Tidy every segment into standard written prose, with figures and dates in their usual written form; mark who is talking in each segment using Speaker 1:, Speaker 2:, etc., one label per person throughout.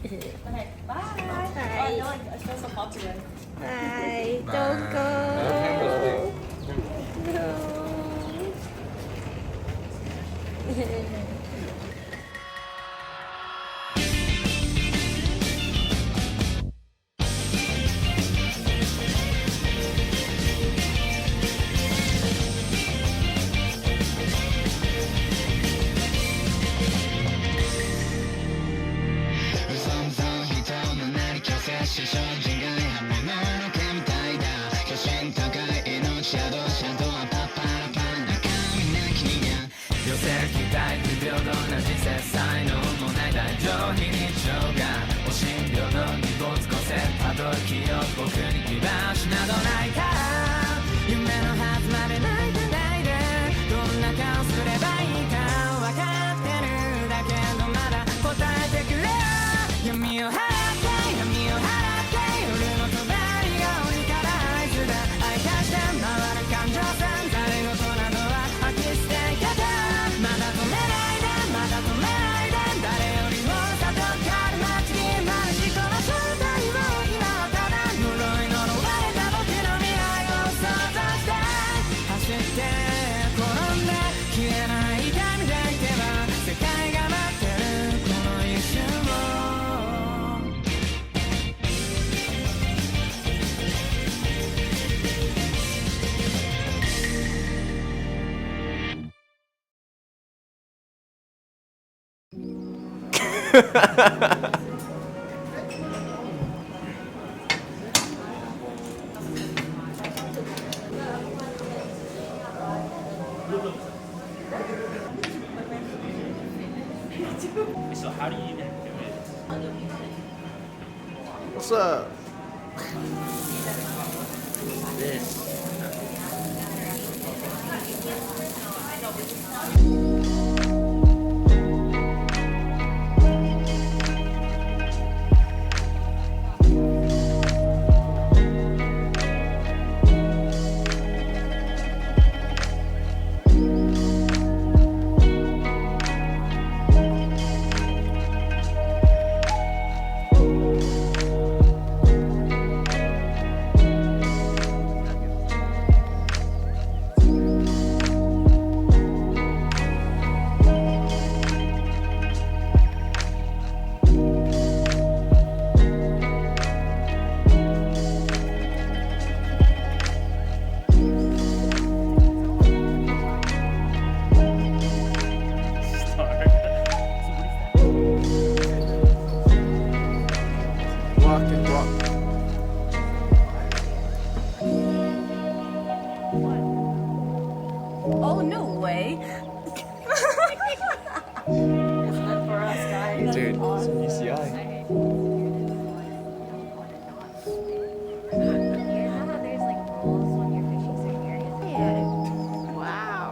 Speaker 1: Okay, bye. Oh, no, I feel so popular.
Speaker 2: Bye. Don't go. No.
Speaker 3: さ
Speaker 1: Oh, no way. It's meant for us, guys.
Speaker 3: Dude, it's UCI.
Speaker 2: There's like rules when you're fishing certain areas. Wow.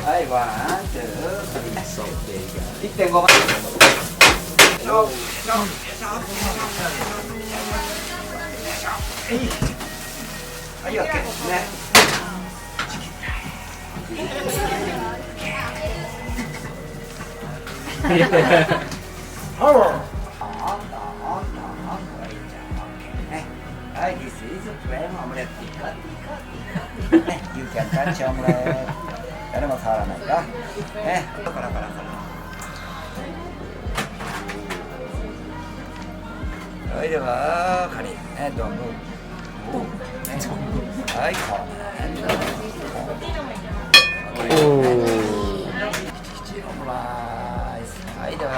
Speaker 4: はい、ワン、ツー、1.5倍。はい、オッケーですね。はい、this is plain omelette. You can touch omelette. 誰も触らないか。ね、カラカラカラ。それでは、カリン、ね、どうも。はい、こう。キチオムライス。はい、では。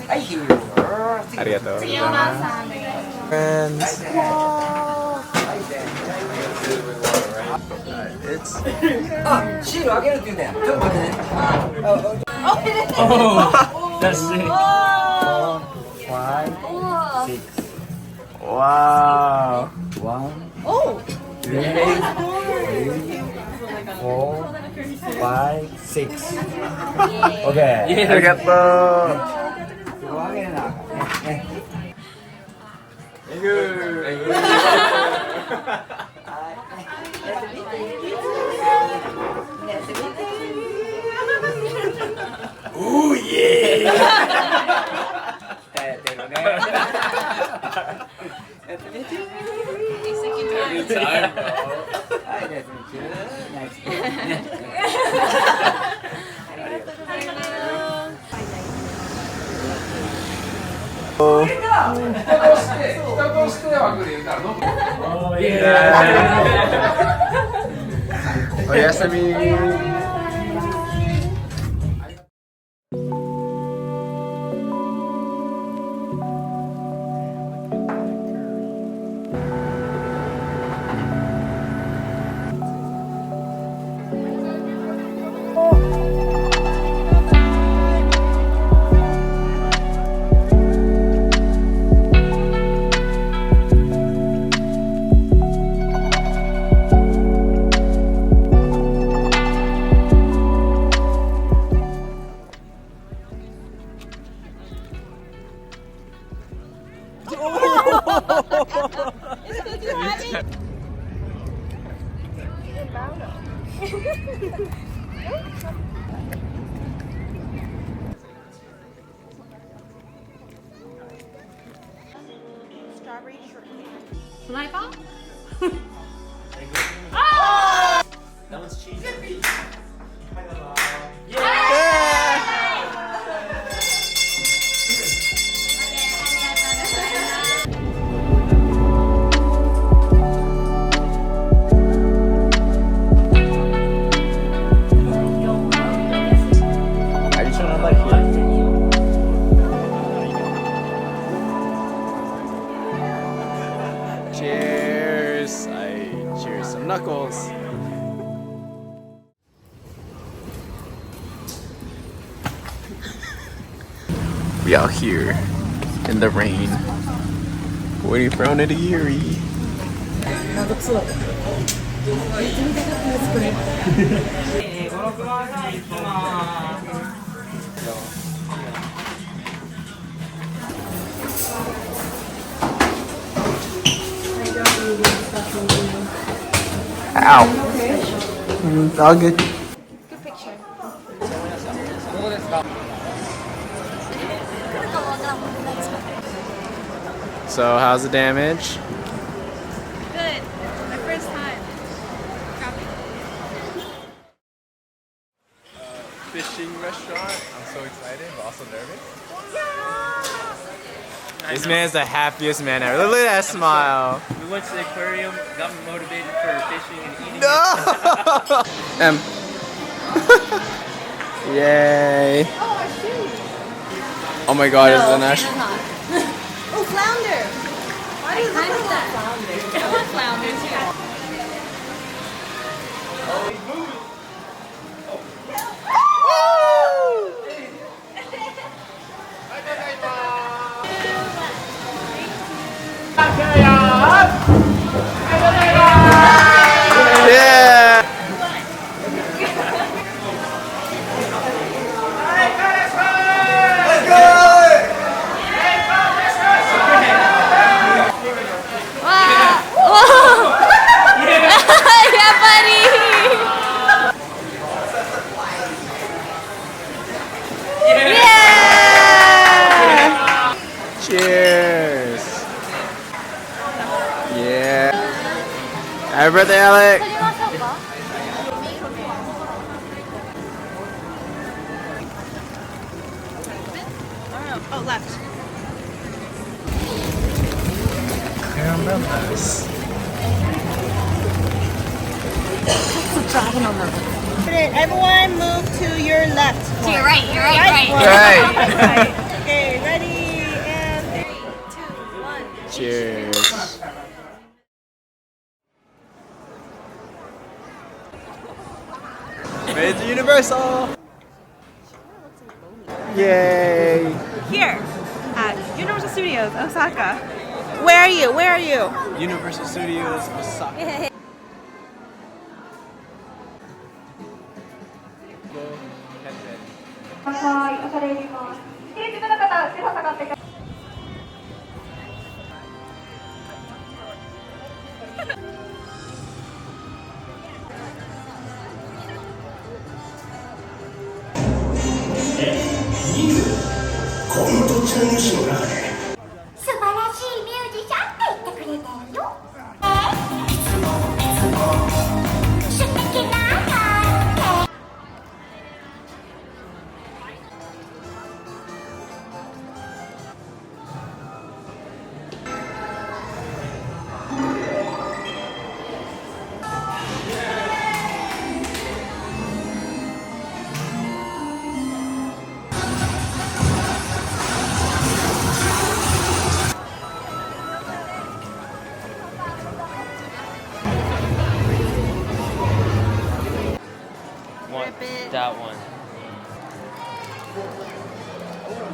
Speaker 4: はい、
Speaker 3: ありがとうございます。Friends. It's
Speaker 4: あ、シールあげるって言うんだよ。ちょっと待ってね。
Speaker 3: That's sick.
Speaker 4: 5, 6,
Speaker 3: Wow.
Speaker 4: 1,
Speaker 1: Oh!
Speaker 4: 2, 3, 4, 5, 6. Okay.
Speaker 3: Arigato.
Speaker 4: Oh yeah! やってるね。はい、ナイスミーチュー。ナイス。
Speaker 3: おやすみ。
Speaker 1: Strawberry shortcake.
Speaker 2: Sniper?
Speaker 4: That one's cheesy.
Speaker 3: Are you trying to like here? Cheers! I cheers some knuckles. We out here in the rain, waiting for Onigiri. Ow! It's all good.
Speaker 2: Good picture.
Speaker 3: So, how's the damage?
Speaker 2: Good. My first time.
Speaker 3: Fishing restaurant. I'm so excited, but also nervous. This man's the happiest man ever. Look at that smile.
Speaker 5: We went to the aquarium, got motivated for fishing and eating.
Speaker 3: No! Yay. Oh my god, it's an ash.
Speaker 1: Oh, flounder! Why do you look like that?
Speaker 2: I want flounder too.
Speaker 3: Yeah!
Speaker 2: Yeah, buddy. Yeah.
Speaker 3: Cheers! Yeah. Happy birthday, Alec!
Speaker 1: Oh, left.
Speaker 3: Caramelis.
Speaker 1: Everyone move to your left.
Speaker 2: To your right, your right, right.
Speaker 3: Right.
Speaker 1: Okay, ready, and
Speaker 2: 3, 2, 1.
Speaker 3: Cheers. Made it to Universal! Yay!
Speaker 1: here at Universal Studios, Osaka. Where are you? Where are you?
Speaker 3: Universal Studios, Osaka.
Speaker 5: That one.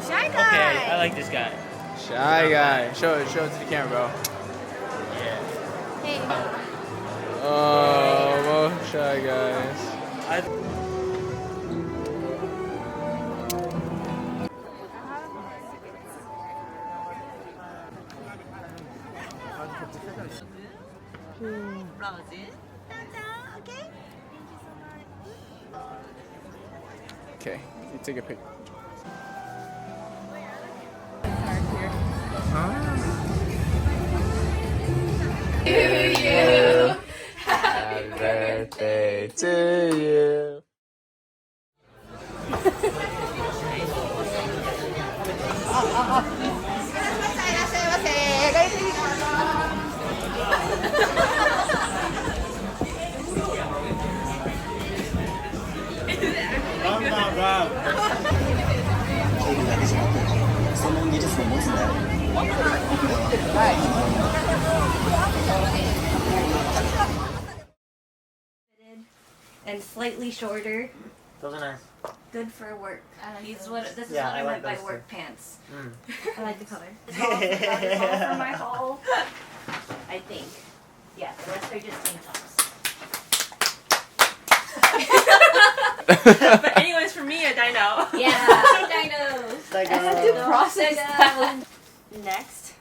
Speaker 1: Shy guy.
Speaker 5: Okay, I like this guy.
Speaker 3: Shy guy. Show it to the camera, bro.
Speaker 5: Yeah.
Speaker 1: Hey.
Speaker 3: Oh, well, shy guys. Okay, you take a pic. Happy birthday to you.
Speaker 2: And slightly shorter.
Speaker 4: Those are nice.
Speaker 2: Good for work. This is what
Speaker 4: Yeah,
Speaker 2: I
Speaker 4: I
Speaker 2: meant
Speaker 4: like
Speaker 2: by
Speaker 4: those
Speaker 2: work
Speaker 4: too.
Speaker 2: pants.
Speaker 4: Mm.
Speaker 2: I like the color. That is all for my haul. I think. Yeah, the rest are just tank tops.
Speaker 1: But anyways, for me, a dino.
Speaker 2: Yeah, dinos.
Speaker 4: Like,
Speaker 2: I had to process that one. Next.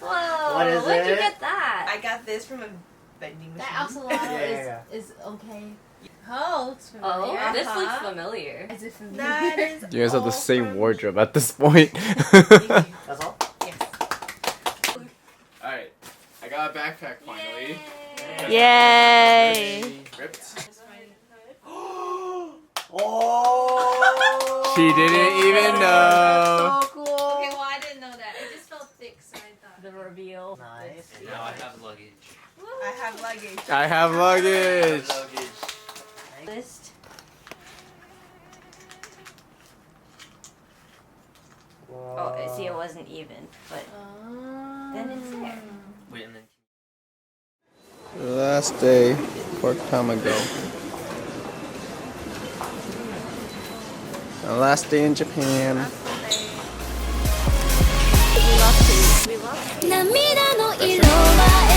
Speaker 2: Whoa!
Speaker 4: What is
Speaker 2: Where'd you
Speaker 4: it?
Speaker 2: get that?
Speaker 1: I got this from a vending machine.
Speaker 6: That also
Speaker 4: Yeah.
Speaker 6: is okay. Oh, looks familiar.
Speaker 2: Oh, this looks familiar.
Speaker 6: Is it familiar?
Speaker 1: That is
Speaker 3: You guys have the
Speaker 1: all
Speaker 3: same
Speaker 1: from-
Speaker 3: wardrobe at this point.
Speaker 4: That's all?
Speaker 1: Yes.
Speaker 3: Alright, I got a backpack finally.
Speaker 1: Yay!
Speaker 3: Ripped.
Speaker 4: Oh!
Speaker 3: She didn't even know.
Speaker 1: So cool.
Speaker 6: Okay, well I didn't know that. It just felt thick, so I thought.
Speaker 2: The reveal.
Speaker 4: Nice.
Speaker 5: And now I have luggage.
Speaker 1: I have luggage.
Speaker 3: I have luggage.
Speaker 5: Luggage.
Speaker 2: List. Oh, see, it wasn't even, but then it's there.
Speaker 5: Wait, and then.
Speaker 3: Last day, short time ago. The last day in Japan.
Speaker 2: We love food. We love food.